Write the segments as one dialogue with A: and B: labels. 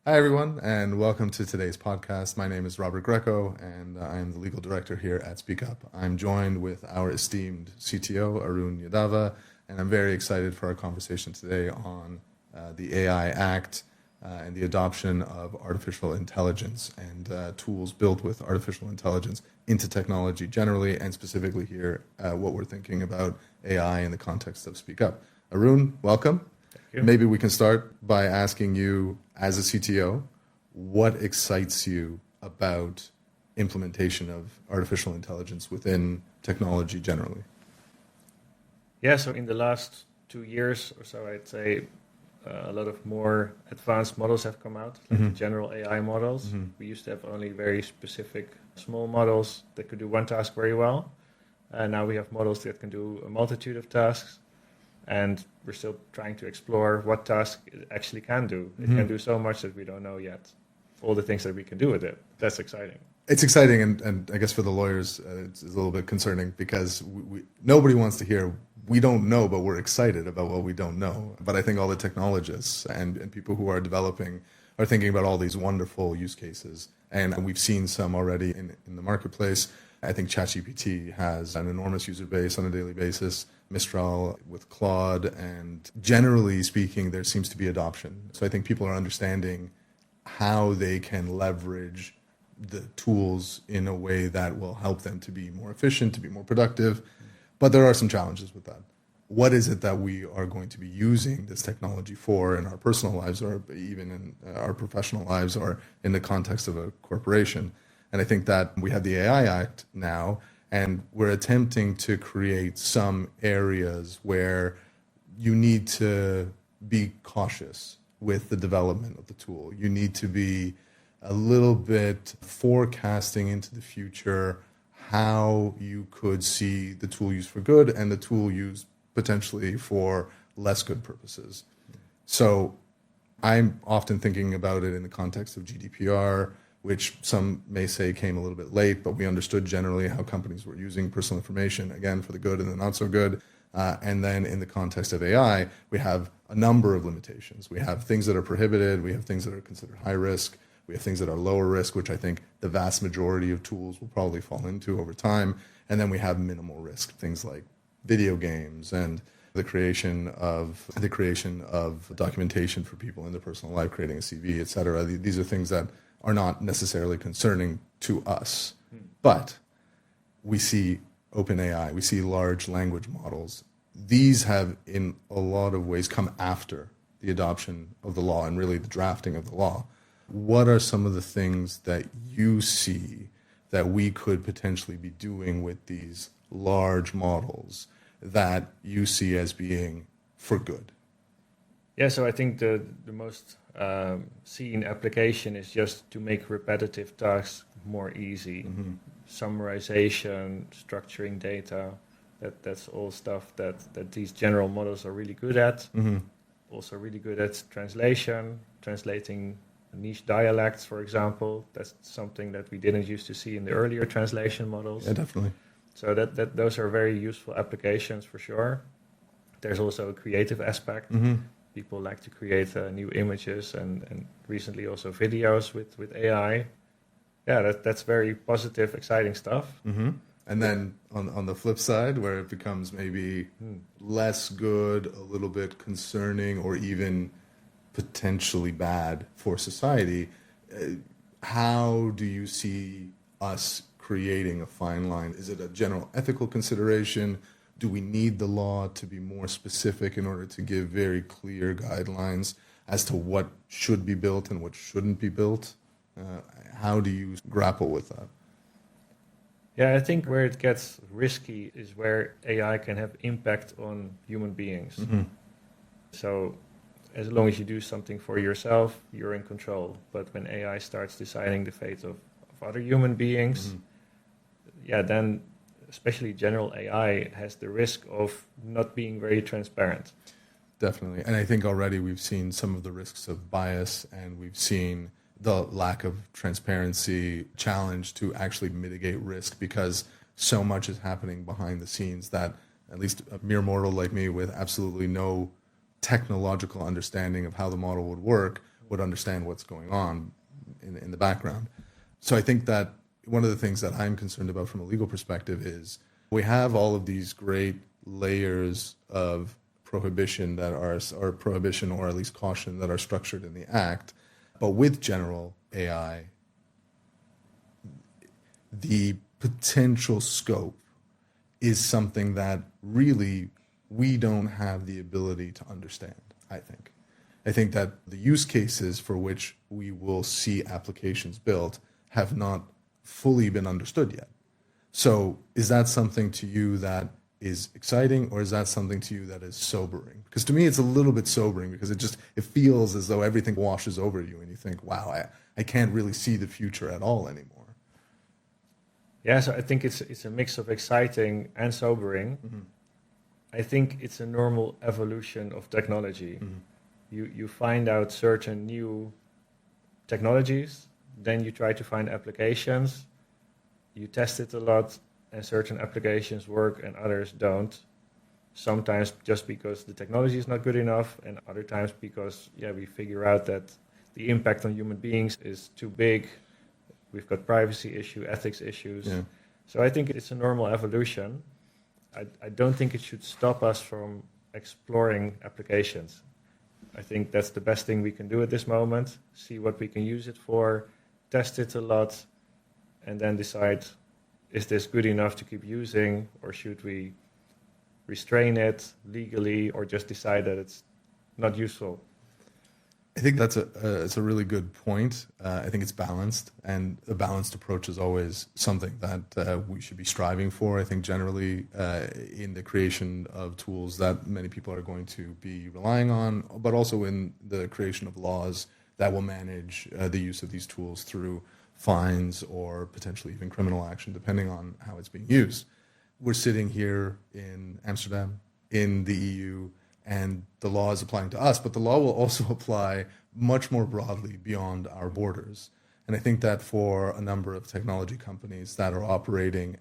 A: Hi, everyone, and welcome to today's podcast. My name is Robert Greco, and I am the legal director here at SpeakUp. I'm joined with our esteemed CTO, Arun, and I'm very excited for our conversation today on the AI Act and the adoption of artificial intelligence and tools built with artificial intelligence into technology generally, and specifically here, what we're thinking about AI in the context of SpeakUp. Arun, welcome. Maybe we can start by asking you, as a CTO, what excites you about implementation of artificial intelligence within technology generally?
B: Yeah, so in the last 2 years or so, I'd say a lot of more advanced models have come out, like general AI models. We used to have only very specific small models that could do one task very well. Now we have models that can do a multitude of tasks. And we're still trying to explore what task it actually can do. It can do so much that we don't know yet. All the things that we can do with it. That's exciting.
A: It's exciting, and I guess for the lawyers, it's a little bit concerning because nobody wants to hear, we don't know, but we're excited about what we don't know. But I think all the technologists and people who are developing are thinking about all these wonderful use cases. And we've seen some already in the marketplace. I think ChatGPT has an enormous user base on a daily basis. Mistral with Claude, and generally speaking, there seems to be adoption. So I think people are understanding how they can leverage the tools in a way that will help them to be more efficient, to be more productive. But there are some challenges with that. What is it that we are going to be using this technology for in our personal lives, or even in our professional lives, or in the context of a corporation? And I think that we have the AI Act now, and we're attempting to create some areas where you need to be cautious with the development of the tool. You need to be a little bit forecasting into the future how you could see the tool used for good and the tool used potentially for less good purposes. So I'm often thinking about it in the context of GDPR, which some may say came a little bit late, but we understood generally how companies were using personal information, again, for the good and the not so good. And then in the context of AI, we have a number of limitations. We have things that are prohibited. We have things that are considered high risk. We have things that are lower risk, which I think the vast majority of tools will probably fall into over time. And then we have minimal risk, things like video games and the creation of documentation for people in their personal life, creating a CV, et cetera. These are things that are not necessarily concerning to us. But we see OpenAI, we see large language models. These have, in a lot of ways, come after the adoption of the law and really the drafting of the law. What are some of the things that you see that we could potentially be doing with these large models that you see as being for good?
B: Yeah, so I think the most seen application is just to make repetitive tasks more easy. Summarization, structuring data, that's all stuff that these general models are really good at. Also really good at translating niche dialects, for example. That's something that we didn't used to see in the earlier translation models.
A: Yeah, definitely.
B: So those are very useful applications for sure. There's also a creative aspect. People like to create new images and recently also videos with AI. Yeah, that's very positive, exciting stuff.
A: And then on the flip side, where it becomes maybe less good, a little bit concerning, or even potentially bad for society, how do you see us creating a fine line? Is it a general ethical consideration? Do we need the law to be more specific in order to give very clear guidelines as to what should be built and what shouldn't be built? How do you grapple with that?
B: Yeah, I think where it gets risky is where AI can have impact on human beings. So as long as you do something for yourself, you're in control. But when AI starts deciding the fate of other human beings, then especially general AI has the risk of not being very transparent.
A: Definitely. And I think already we've seen some of the risks of bias, and we've seen the lack of transparency challenge to actually mitigate risk, because so much is happening behind the scenes that at least a mere mortal like me with absolutely no technological understanding of how the model would work would understand what's going on in the background. So I think that one of the things that I'm concerned about from a legal perspective is we have all of these great layers of prohibition that are, or prohibition or at least caution that are structured in the act. But with general AI, the potential scope is something that really we don't have the ability to understand, I think. I think that the use cases for which we will see applications built have not fully been understood yet. So is that something to you that is exciting, or is that something to you that is sobering? Because to me, it's a little bit sobering, because it feels as though everything washes over you and you think, wow, I can't really see the future at all anymore.
B: Yeah, so I think it's a mix of exciting and sobering.
A: Mm-hmm.
B: I think it's a normal evolution of technology.
A: Mm-hmm.
B: You find out certain new technologies, then you try to find applications, you test it a lot, and certain applications work and others don't. Sometimes just because the technology is not good enough, and other times because we figure out that the impact on human beings is too big. We've got privacy issue, ethics issues.
A: Yeah.
B: So I think it's a normal evolution. I don't think it should stop us from exploring applications. I think that's the best thing we can do at this moment. See what we can use it for, test it a lot, and then decide, is this good enough to keep using, or should we restrain it legally, or just decide that it's not useful?
A: I think that's it's a really good point. I think it's balanced, and a balanced approach is always something that we should be striving for. I think generally in the creation of tools that many people are going to be relying on, but also in the creation of laws that will manage the use of these tools through fines or potentially even criminal action, depending on how it's being used. We're sitting here in Amsterdam, in the EU, and the law is applying to us, but the law will also apply much more broadly beyond our borders. And I think that for a number of technology companies that are operating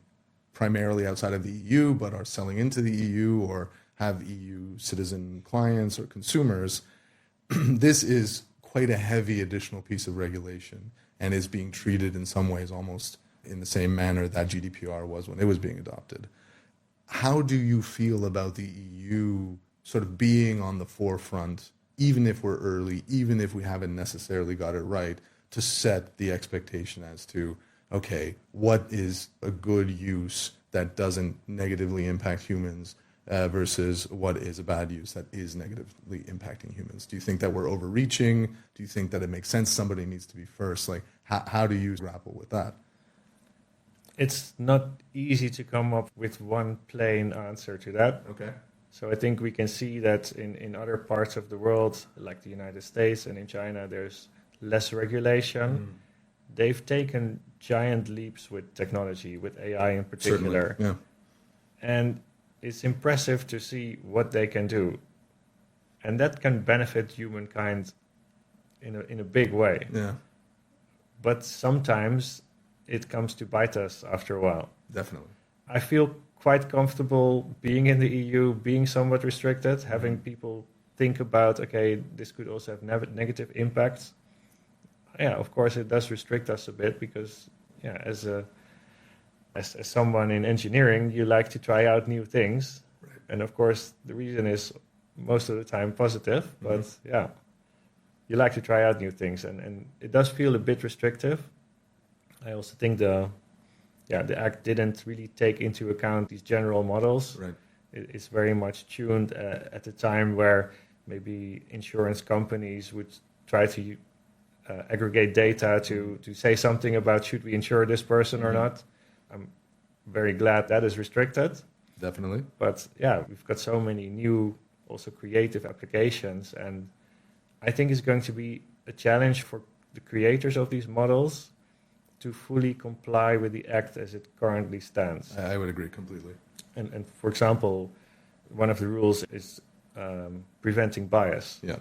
A: primarily outside of the EU, but are selling into the EU or have EU citizen clients or consumers, this is quite a heavy additional piece of regulation, and is being treated in some ways almost in the same manner that GDPR was when it was being adopted. How do you feel about the EU sort of being on the forefront, even if we're early, even if we haven't necessarily got it right, to set the expectation as to, okay, what is a good use that doesn't negatively impact humans versus what is a bad use that is negatively impacting humans? Do you think that we're overreaching? Do you think that it makes sense somebody needs to be first? Like, how do you grapple with that?
B: It's not easy to come up with one plain answer to that.
A: Okay.
B: So I think we can see that in other parts of the world, like the United States and in China, there's less regulation. They've taken giant leaps with technology, with AI in particular.
A: Certainly, yeah.
B: And it's impressive to see what they can do. And that can benefit humankind in a big way.
A: Yeah,
B: But sometimes it comes to bite us after a while.
A: definitely.
B: I feel quite comfortable being in the EU, being somewhat restricted, having people think about, okay, this could also have negative impacts. Yeah, of course, it does restrict us a bit because, as someone in engineering, you like to try out new things.
A: Right.
B: And of course, the reason is most of the time positive, but you like to try out new things. And it does feel a bit restrictive. I also think the Act didn't really take into account these general models.
A: Right.
B: It's very much tuned at the time where maybe insurance companies would try to aggregate data to say something about should we insure this person or not. I'm very glad that is restricted.
A: Definitely.
B: But we've got so many new, also creative applications, and I think it's going to be a challenge for the creators of these models to fully comply with the Act as it currently stands.
A: I would agree completely.
B: And for example, one of the rules is preventing bias.
A: Yeah.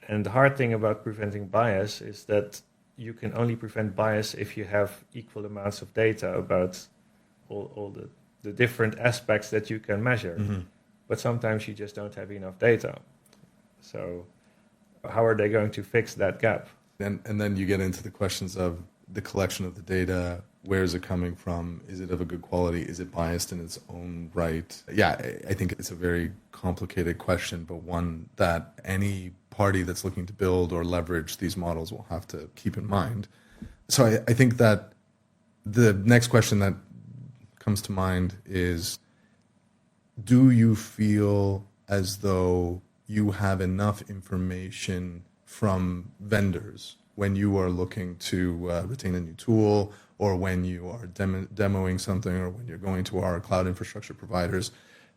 B: And the hard thing about preventing bias is that you can only prevent bias if you have equal amounts of data about all the different aspects that you can measure. But sometimes you just don't have enough data. So how are they going to fix that gap?
A: And then you get into the questions of the collection of the data. Where is it coming from? Is it of a good quality? Is it biased in its own right? Yeah, I think it's a very complicated question, but one that any party that's looking to build or leverage these models will have to keep in mind. So I think that the next question that comes to mind is, do you feel as though you have enough information from vendors when you are looking to retain a new tool, or when you are demoing something, or when you're going to our cloud infrastructure providers,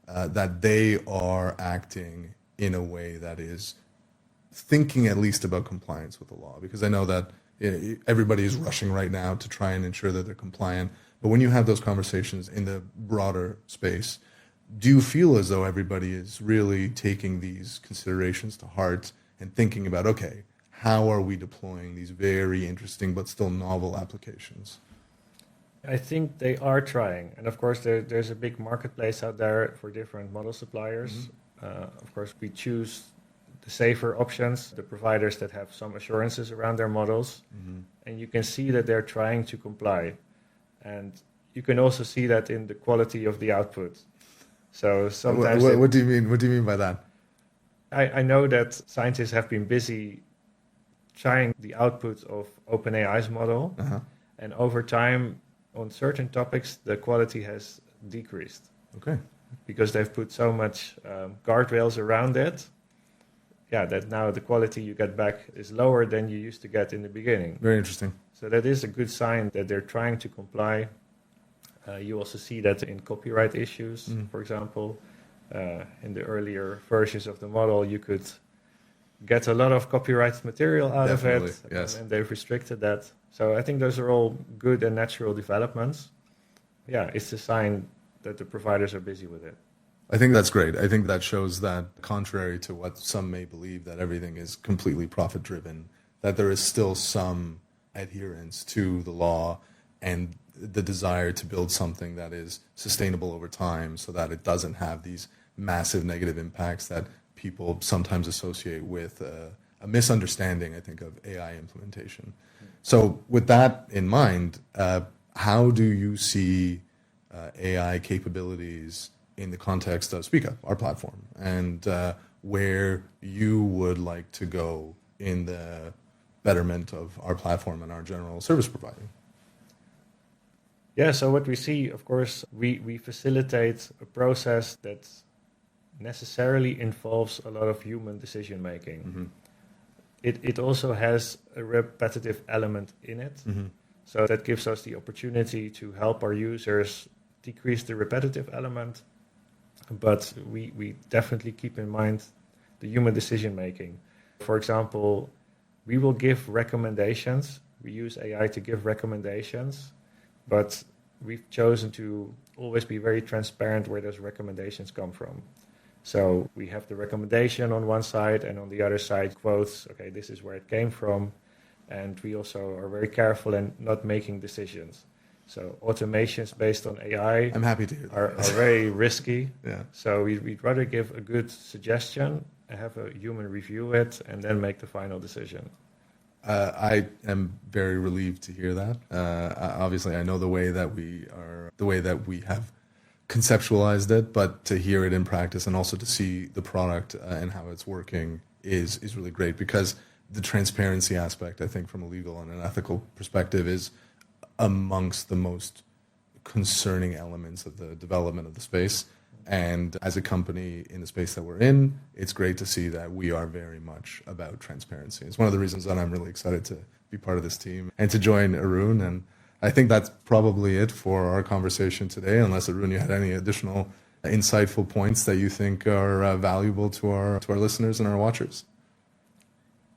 A: that they are acting in a way that is thinking at least about compliance with the law? Because I know that everybody is rushing right now to try and ensure that they're compliant. But when you have those conversations in the broader space, do you feel as though everybody is really taking these considerations to heart and thinking about, okay, how are we deploying these very interesting but still novel applications?
B: I think they are trying. And of course, there's a big marketplace out there for different model suppliers. Of course, we choose the safer options, the providers that have some assurances around their models. And you can see that they're trying to comply. And you can also see that in the quality of the output. So sometimes...
A: What do you mean? What do you mean by that?
B: I know that scientists have been busy trying the output of OpenAI's model. And over time, on certain topics, the quality has decreased.
A: Okay.
B: Because they've put so much guardrails around it, that now the quality you get back is lower than you used to get in the beginning.
A: Very interesting.
B: So that is a good sign that they're trying to comply. You also see that in copyright issues, for example. In the earlier versions of the model, you could get a lot of copyright material out of it,
A: yes.
B: And they've restricted that. So I think those are all good and natural developments. Yeah, it's a sign that the providers are busy with it.
A: I think that's great. I think that shows that, contrary to what some may believe, that everything is completely profit-driven, that there is still some adherence to the law and the desire to build something that is sustainable over time so that it doesn't have these massive negative impacts that people sometimes associate with a misunderstanding, I think, of AI implementation. So with that in mind, how do you see AI capabilities in the context of SpeakUp, our platform, and where you would like to go in the betterment of our platform and our general service providing?
B: Yeah, so what we see, of course, we facilitate a process that necessarily involves a lot of human decision making. It also has a repetitive element in it. So that gives us the opportunity to help our users decrease the repetitive element, but we definitely keep in mind the human decision making. For example, we will give recommendations. We use AI to give recommendations, but we've chosen to always be very transparent where those recommendations come from. So we have the recommendation on one side, and on the other side quotes, okay, this is where it came from. And we also are very careful in not making decisions. So automations based on AI
A: I'm happy to hear that.
B: are very risky.
A: Yeah.
B: So we'd rather give a good suggestion, have a human review it, and then make the final decision.
A: I am very relieved to hear that. Obviously, I know the way that we have conceptualized it, but to hear it in practice and also to see the product and how it's working is really great, because the transparency aspect, I think, from a legal and an ethical perspective, is amongst the most concerning elements of the development of the space. And as a company in the space that we're in, it's great to see that we are very much about transparency. It's one of the reasons that I'm really excited to be part of this team and to join Arun. And I think that's probably it for our conversation today, unless, Arun, you had any additional insightful points that you think are valuable to our listeners and our watchers.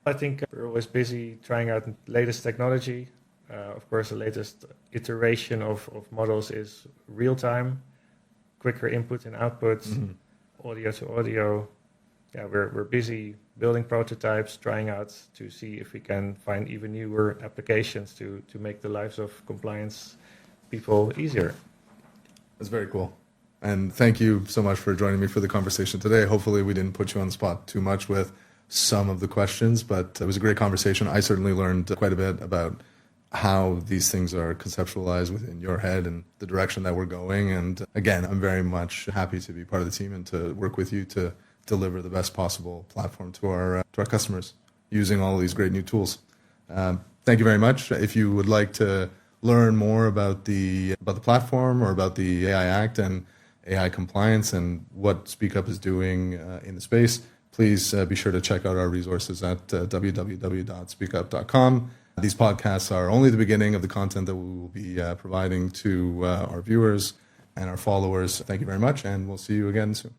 B: I think we're always busy trying out the latest technology. Of course, the latest iteration of models is real-time, quicker input and output, audio to audio. Yeah, we're busy building prototypes, trying out to see if we can find even newer applications to make the lives of compliance people easier.
A: That's very cool. And thank you so much for joining me for the conversation today. Hopefully we didn't put you on the spot too much with some of the questions, but it was a great conversation. I certainly learned quite a bit about how these things are conceptualized within your head and the direction that we're going. And again, I'm very much happy to be part of the team and to work with you to deliver the best possible platform to our customers using all of these great new tools. Thank you very much. If you would like to learn more about the platform or about the AI Act and AI compliance and what SpeakUp is doing in the space, please be sure to check out our resources at www.speakup.com. These podcasts are only the beginning of the content that we will be providing to our viewers and our followers. Thank you very much, and we'll see you again soon.